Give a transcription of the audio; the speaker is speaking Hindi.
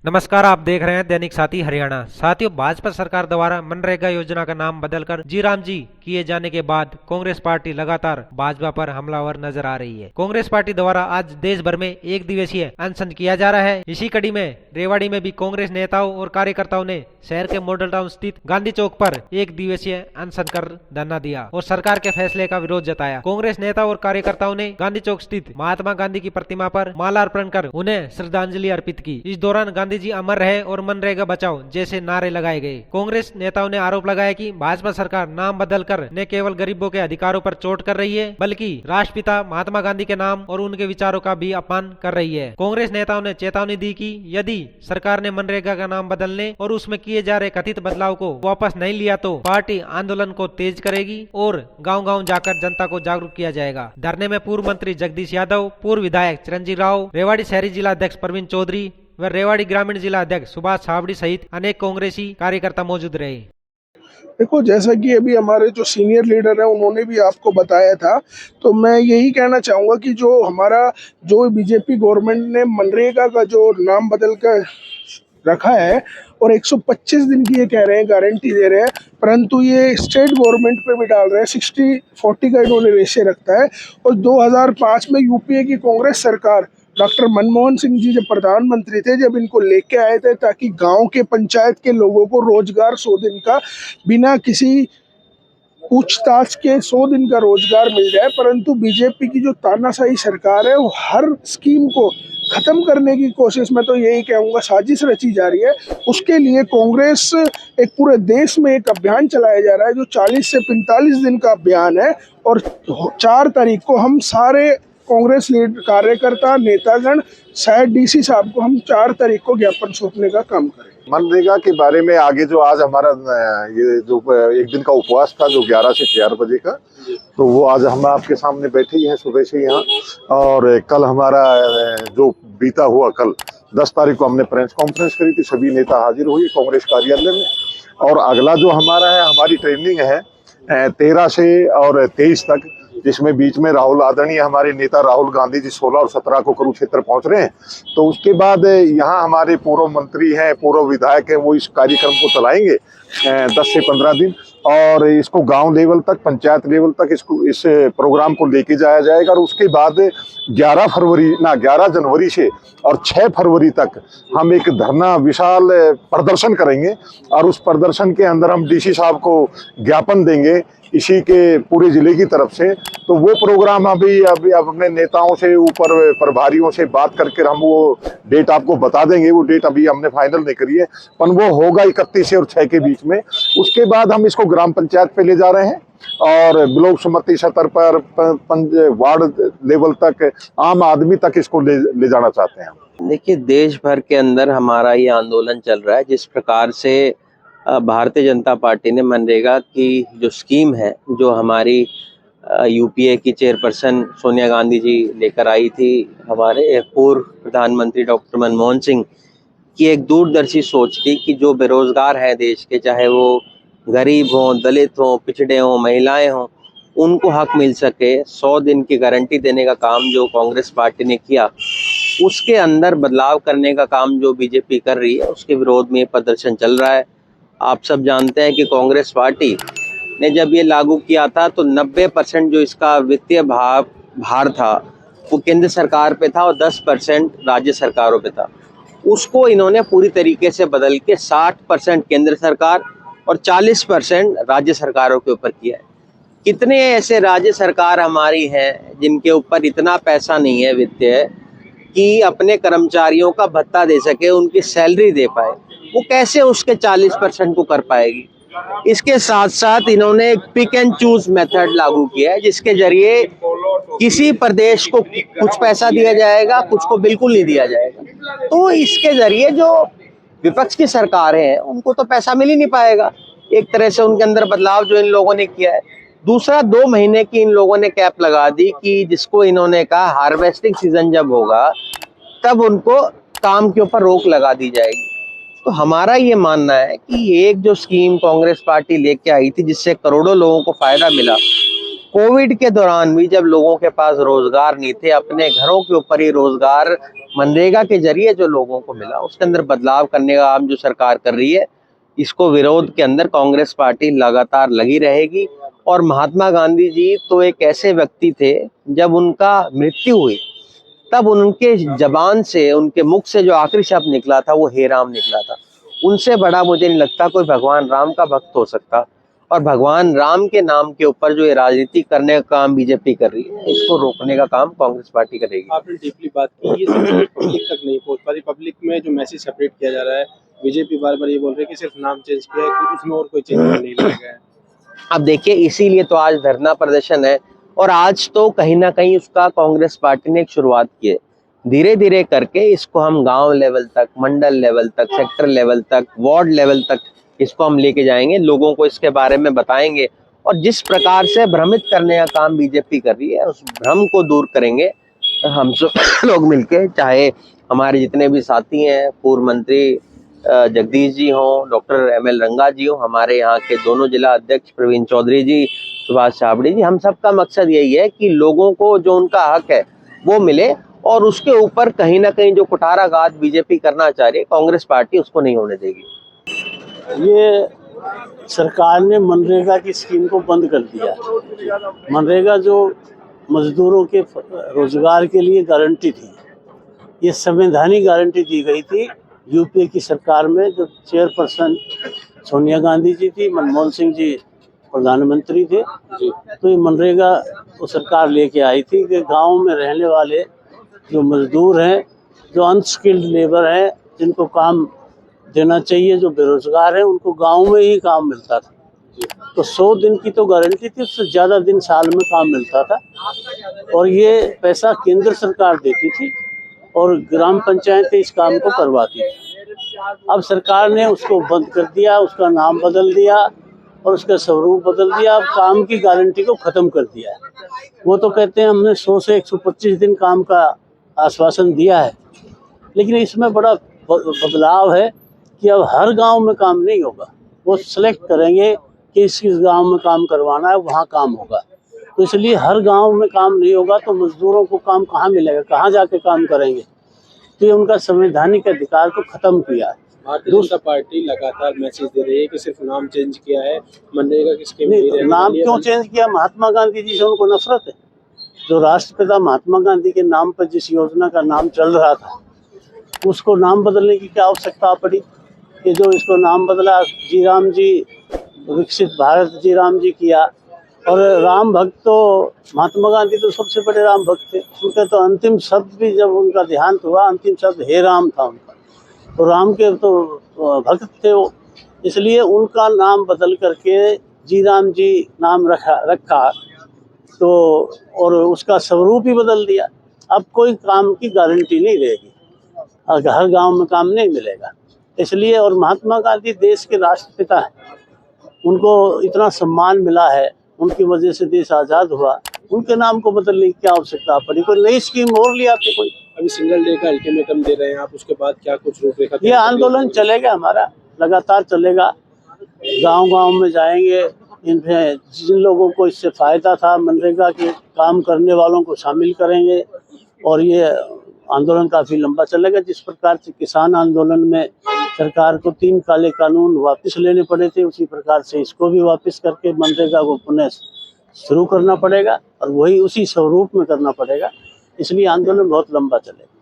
नमस्कार, आप देख रहे हैं दैनिक साथी हरियाणा। साथियों, भाजपा सरकार द्वारा मनरेगा योजना का नाम बदलकर जी राम जी किए जाने के बाद कांग्रेस पार्टी लगातार भाजपा पर हमलावर नजर आ रही है। कांग्रेस पार्टी द्वारा आज देश भर में एक दिवसीय अनशन किया जा रहा है। इसी कड़ी में रेवाड़ी में भी कांग्रेस नेताओं और कार्यकर्ताओं ने शहर के मॉडल टाउन स्थित गांधी चौक पर एक दिवसीय अनशन कर धरना दिया और सरकार के फैसले का विरोध जताया। कांग्रेस नेता और कार्यकर्ताओं ने गांधी चौक स्थित महात्मा गांधी की प्रतिमा पर माला अर्पण कर उन्हें श्रद्धांजलि अर्पित की। इस दौरान गांधी जी अमर रहे और मनरेगा बचाओ जैसे नारे लगाए गए। कांग्रेस नेताओं ने आरोप लगाया कि भाजपा सरकार नाम बदलकर न केवल गरीबों के अधिकारों पर चोट कर रही है, बल्कि राष्ट्रपिता महात्मा गांधी के नाम और उनके विचारों का भी अपमान कर रही है। कांग्रेस नेताओं ने चेतावनी दी कि यदि सरकार ने मनरेगा का नाम बदलने और उसमें किए जा रहे कथित बदलाव को वापस नहीं लिया तो पार्टी आंदोलन को तेज करेगी और गांव-गांव जाकर जनता को जागरूक किया जाएगा। धरने में पूर्व मंत्री जगदीश यादव, पूर्व विधायक चिरंजीव राव, रेवाड़ी शहरी जिला अध्यक्ष प्रवीण चौधरी व रेवाड़ी ग्रामीण जिला अध्यक्ष सुभाष छाबड़ी सहित अनेक कांग्रेसी कार्यकर्ता मौजूद रहे। देखो, जैसा कि अभी हमारे जो सीनियर लीडर हैं उन्होंने भी आपको बताया था, तो मैं यही कहना चाहूँगा कि जो बीजेपी गवर्नमेंट ने मनरेगा का जो नाम बदल कर रखा है और 125 दिन की ये कह रहे हैं गारंटी दे रहे हैं, परंतु ये स्टेट गवर्नमेंट पे भी डाल रहे हैं। 60-40 का इन्होंने रेशे रखता है। और 2005 में यूपीए की कांग्रेस सरकार डॉक्टर मनमोहन सिंह जी जब प्रधानमंत्री थे, जब इनको लेके आए थे ताकि गांव के पंचायत के लोगों को रोजगार 100 दिन का बिना किसी पूछताछ के 100 दिन का रोजगार मिल जाए, परंतु बीजेपी की जो तानाशाही सरकार है वो हर स्कीम को खत्म करने की कोशिश में, तो यही कहूँगा, साजिश रची जा रही है। उसके लिए कांग्रेस एक पूरे देश में एक अभियान चलाया जा रहा है जो 40 से 45 दिन का अभियान है। और 4 तारीख को हम सारे कांग्रेस कार्यकर्ता नेतागण शायद डीसी साहब को हम 4 तारीख को ज्ञापन सौंपने का काम करें। मनरेगा के बारे में आगे जो आज हमारा ये जो एक दिन का उपवास था जो 11 से 4 बजे का, तो वो आज हम आपके सामने बैठे ही हैं सुबह से यहाँ। और कल हमारा जो बीता हुआ कल 10 तारीख को हमने प्रेस कॉन्फ्रेंस करी थी, सभी नेता हाजिर हुए कांग्रेस कार्यालय में। और अगला जो हमारा है, हमारी ट्रेनिंग है 13 से और 23 तक, जिसमें बीच में आदरणीय हमारे नेता राहुल गांधी जी 16 और 17 को कुरुक्षेत्र पहुंच रहे हैं। तो उसके बाद यहाँ हमारे पूर्व मंत्री हैं, पूर्व विधायक हैं, वो इस कार्यक्रम को चलाएंगे 10 से 15 दिन। और इसको गांव लेवल तक, पंचायत लेवल तक इस प्रोग्राम को लेके जाया जाएगा। और उसके बाद 11 जनवरी से और 6 फरवरी तक हम एक धरना विशाल प्रदर्शन करेंगे। और उस प्रदर्शन के अंदर हम डीसी साहब को ज्ञापन देंगे इसी के पूरे जिले की तरफ से। तो वो प्रोग्राम अभी अपने नेताओं से, ऊपर प्रभारियों से बात करके हम वो डेट आपको बता देंगे। वो डेट अभी हमने फाइनल नहीं करी है, पर वो होगा 31 और 6 के बीच में। उसके बाद हम इसको ग्राम पंचायत पे ले जा रहे हैं और ब्लॉक समिति स्तर पर वार्ड लेवल तक, आम आदमी तक इसको ले जाना चाहते हैं। देखिए, देश भर के अंदर हमारा ये आंदोलन चल रहा है। जिस प्रकार से भारतीय जनता पार्टी ने मनरेगा की जो स्कीम है, जो हमारी यूपीए की चेयरपर्सन सोनिया गांधी जी लेकर आई थी, हमारे पूर्व प्रधानमंत्री डॉक्टर मनमोहन सिंह की एक दूरदर्शी सोच थी कि जो बेरोजगार हैं देश के, चाहे वो गरीब हों, दलित हों, पिछड़े हों, महिलाएं हों, उनको हक मिल सके। 100 दिन की गारंटी देने का काम जो कांग्रेस पार्टी ने किया, उसके अंदर बदलाव करने का काम जो बीजेपी कर रही है, उसके विरोध में प्रदर्शन चल रहा है। आप सब जानते हैं कि कांग्रेस पार्टी ने जब ये लागू किया था तो 90% जो इसका वित्तीय भार था वो केंद्र सरकार पे था और 10% राज्य सरकारों पे था। उसको इन्होंने पूरी तरीके से बदल के 60% केंद्र सरकार और 40% राज्य सरकारों के ऊपर किया है। कितने ऐसे राज्य सरकार हमारी हैं जिनके ऊपर इतना पैसा नहीं है वित्तीय कि अपने कर्मचारियों का भत्ता दे सके, उनकी सैलरी दे पाए, वो कैसे उसके 40% को कर पाएगी। इसके साथ साथ इन्होंने एक पिक एंड चूज मेथड लागू किया है, जिसके जरिए किसी प्रदेश को कुछ पैसा दिया जाएगा, कुछ को बिल्कुल नहीं दिया जाएगा। तो इसके जरिए जो विपक्ष की सरकारें हैं उनको तो पैसा मिल ही नहीं पाएगा। एक तरह से उनके अंदर बदलाव जो इन लोगों ने किया है। दूसरा, 2 महीने की इन लोगों ने कैप लगा दी कि जिसको इन्होंने कहा हार्वेस्टिंग सीजन जब होगा तब उनको काम के ऊपर रोक लगा दी जाएगी। तो हमारा ये मानना है कि एक जो स्कीम कांग्रेस पार्टी लेके आई थी, जिससे करोड़ों लोगों को फायदा मिला, कोविड के दौरान भी जब लोगों के पास रोजगार नहीं थे, अपने घरों के ऊपर ही रोजगार मनरेगा के जरिए जो लोगों को मिला उसके अंदर बदलाव करने का काम जो सरकार कर रही है, इसको विरोध के अंदर कांग्रेस पार्टी लगातार लगी रहेगी। और महात्मा गांधी जी तो एक ऐसे व्यक्ति थे, जब उनका मृत्यु हुई तब उनके जबान से, उनके मुख से जो आखिरी शब्द निकला था वो हे राम निकला था। उनसे बड़ा मुझे नहीं लगता कोई भगवान राम का भक्त हो सकता। और भगवान राम के नाम के ऊपर जो ये राजनीति करने का काम बीजेपी कर रही है, इसको रोकने का काम कांग्रेस पार्टी करेगी। आपने डीपली बात की, ये सब पब्लिक तक नहीं पहुंच पा रही। पब्लिक में जो मैसेज सेपरेट किया जा रहा है, बीजेपी बार बार ये बोल रही है कि सिर्फ नाम चेंज किया है, कि उसमें और कोई चेंज नहीं लाया गया है। अब देखिए, इसीलिए तो आज धरना प्रदर्शन है। और आज तो कहीं ना कहीं उसका कांग्रेस पार्टी ने एक शुरुआत की है। धीरे धीरे करके इसको हम गांव लेवल तक, मंडल लेवल तक, सेक्टर लेवल तक, वार्ड लेवल तक इसको हम लेके जाएंगे, लोगों को इसके बारे में बताएंगे। और जिस प्रकार से भ्रमित करने का काम बीजेपी कर रही है, उस भ्रम को दूर करेंगे हम सब लोग मिलके। चाहे हमारे जितने भी साथी हैं, पूर्व मंत्री जगदीश जी हों, डॉक्टर ML रंगा जी हों, हमारे यहाँ के दोनों जिला अध्यक्ष प्रवीण चौधरी जी, सुभाष छाबड़ी जी, हम सबका मकसद यही है कि लोगों को जो उनका हक है वो मिले। और उसके ऊपर कहीं ना कहीं जो कुठाराघात बीजेपी करना चाह रही है, कांग्रेस पार्टी उसको नहीं होने देगी। ये सरकार ने मनरेगा की स्कीम को बंद कर दिया। मनरेगा जो मजदूरों के रोजगार के लिए गारंटी थी, ये संवैधानिक गारंटी दी गई थी यूपीए की सरकार में, जो चेयरपर्सन सोनिया गांधी जी थी, मनमोहन सिंह जी प्रधानमंत्री थे। तो ये मनरेगा वो सरकार लेके आई थी कि गांव में रहने वाले जो मजदूर हैं, जो अनस्किल्ड लेबर हैं, जिनको काम देना चाहिए, जो बेरोजगार हैं, उनको गांव में ही काम मिलता था। तो 100 दिन की तो गारंटी थी, उससे ज़्यादा दिन साल में काम मिलता था। और ये पैसा केंद्र सरकार देती थी और ग्राम पंचायतें इस काम को करवाती थी। अब सरकार ने उसको बंद कर दिया, उसका नाम बदल दिया और उसका स्वरूप बदल दिया। अब काम की गारंटी को ख़त्म कर दिया है। वो तो कहते हैं हमने 100 से 125 दिन काम का आश्वासन दिया है, लेकिन इसमें बड़ा बदलाव है कि अब हर गांव में काम नहीं होगा। वो सिलेक्ट करेंगे कि इस गांव में काम करवाना है, वहाँ काम होगा। तो इसलिए हर गांव में काम नहीं होगा, तो मजदूरों को काम कहाँ मिलेगा, कहाँ जाके काम करेंगे। तो ये उनका संवैधानिक अधिकार को ख़त्म किया है। भारतीय जनता पार्टी लगातार मैसेज दे रही है कि सिर्फ नाम चेंज किया है, मनरेगा की स्कीम नहीं, तो नाम क्यों चेंज किया? महात्मा गांधी जी से उनको नफरत है। जो राष्ट्रपिता महात्मा गांधी के नाम पर जिस योजना का नाम चल रहा था, उसको नाम बदलने की क्या आवश्यकता पड़ी? कि जो इसको नाम बदला, जी राम जी, विकसित भारत जी राम जी किया। और राम भक्त तो महात्मा गांधी तो सबसे बड़े राम भक्त थे। उनका तो अंतिम शब्द भी जब उनका देहांत हुआ, अंतिम शब्द हे राम था उनका। तो राम के तो भक्त थे वो, इसलिए उनका नाम बदल करके जी राम जी नाम रखा तो, और उसका स्वरूप ही बदल दिया। अब कोई काम की गारंटी नहीं रहेगी, हर गांव में काम नहीं मिलेगा। इसलिए, और महात्मा गांधी देश के राष्ट्रपिता हैं, उनको इतना सम्मान मिला है, उनकी वजह से देश आज़ाद हुआ। उनके नाम को बदलने की क्या आवश्यकता पड़ी? कोई नई स्कीम और ले आते कोई। अभी सिंगल डे का अल्टीमेटम दे रहे हैं आप, उसके बाद क्या कुछ रूपरेखा? ये आंदोलन चलेगा, हमारा लगातार चलेगा। गांव-गांव में जाएंगे, इनमें जिन लोगों को इससे फ़ायदा था, मनरेगा के काम करने वालों को शामिल करेंगे। और ये आंदोलन काफ़ी लंबा चलेगा। जिस प्रकार से किसान आंदोलन में सरकार को 3 काले कानून वापस लेने पड़े थे, उसी प्रकार से इसको भी वापस करके मनरेगा को पुनः शुरू करना पड़ेगा और वही उसी स्वरूप में करना पड़ेगा। इसलिए आंदोलन बहुत लंबा चलेगा।